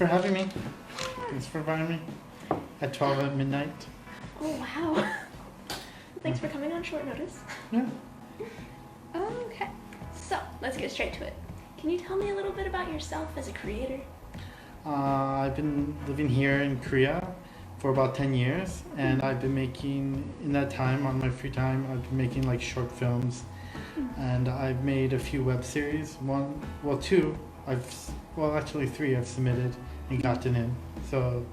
for having me. Thanks for inviting me at 12 at midnight. Oh, wow. Thanks for coming on short notice. Yeah. Okay, so let's get straight to it. Can you tell me a little bit about yourself as a creator? I've been living here in Korea for about 10 years, and I've been making, in that time, on my free time, I've been making like short films, and I've made a few web series. Two, actually three I've submitted and gotten in. So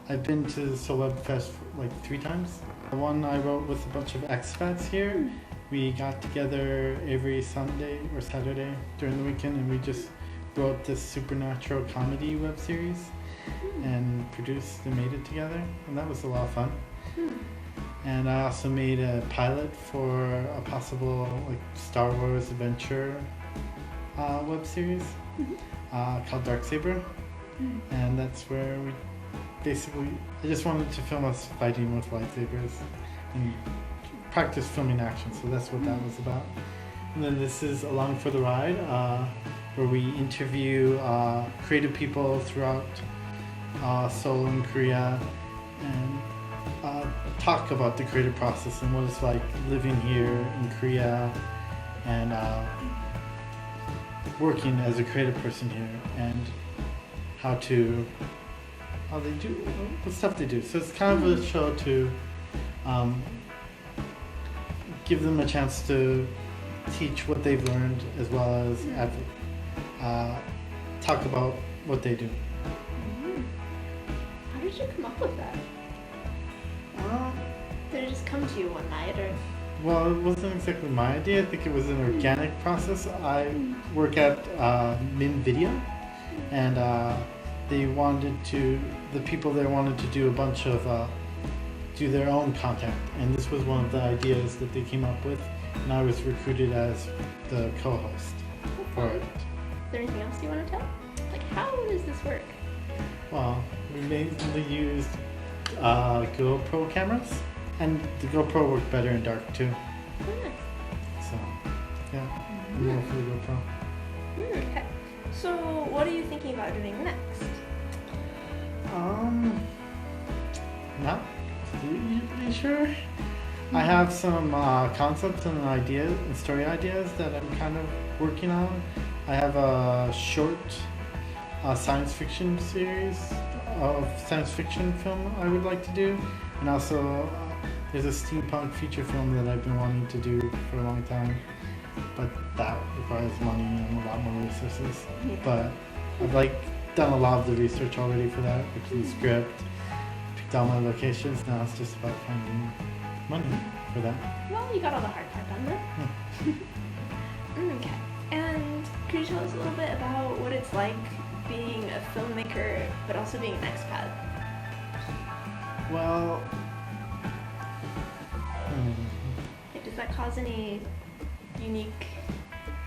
I've been to SeoulWebfest like 3 times. The one I wrote with a bunch of expats here. We got together every Sunday or Saturday during the weekend, and we just wrote this supernatural comedy web series and produced and made it together, and that was a lot of fun. And I also made a pilot for a possible like Star Wars adventure web series called Dark Saber, and that's where we basically, I just wanted to film us fighting with lightsabers and practice filming action, so that's what that was about. And then this is Along for the Ride, where we interview creative people throughout Seoul and Korea, and talk about the creative process and what it's like living here in Korea and working as a creative person here, and what stuff they do. So it's kind of a show to give them a chance to teach what they've learned, as well as talk about what they do. How did you come up with that? Did it just come to you one night, or? Well, it wasn't exactly my idea. I think it was an organic process. I work at Min Video, and the people there wanted to do a bunch of do their own content, and this was one of the ideas that they came up with, and I was recruited as the co-host for it. Is there anything else you want to tell? Like, how does this work? Well, we mainly used GoPro cameras, and the GoPro worked better in dark too. Oh, nice. So, yeah, more for the GoPro. Okay. So, what are you thinking about doing next? Not really sure. I have some concepts and ideas and story ideas that I'm kind of working on. I have a short science fiction series of science fiction film I would like to do, and also there's a steampunk feature film that I've been wanting to do for a long time, but that requires money and a lot more resources. But I've done a lot of the research already for that, which is the script, picked all my locations. Now it's just about finding money for that. Well, you got all the hard part done then. Okay. And could you tell us a little bit about what it's like being a filmmaker, but also being an expat? Well, Does that cause any unique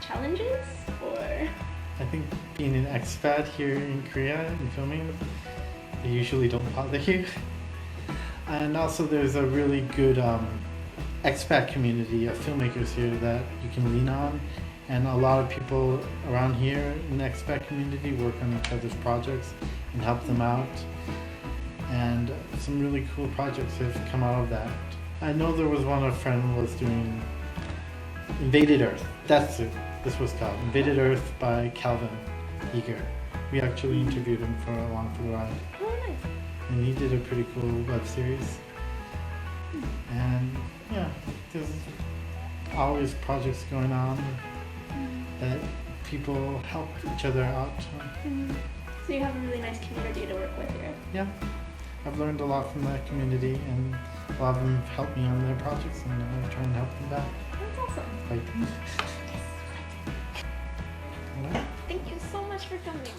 challenges, or? I think being an expat here in Korea and filming, they usually don't bother you. And also there's a really good expat community of filmmakers here that you can lean on. And a lot of people around here in the expat community work on each other's projects and help them out. And some really cool projects have come out of that. I know there was one a friend was doing, Invaded Earth. That's it. This was called Invaded Earth by Calvin Eager. We actually interviewed him for Along for the Ride. Oh, nice. And he did a pretty cool web series. And yeah, there's always projects going on that people help each other out. So you have a really nice community to work with here. Yeah, I've learned a lot from that community, and a lot of them have helped me on their projects, and I try and help them back. That's awesome. Right. Thank you so much for coming.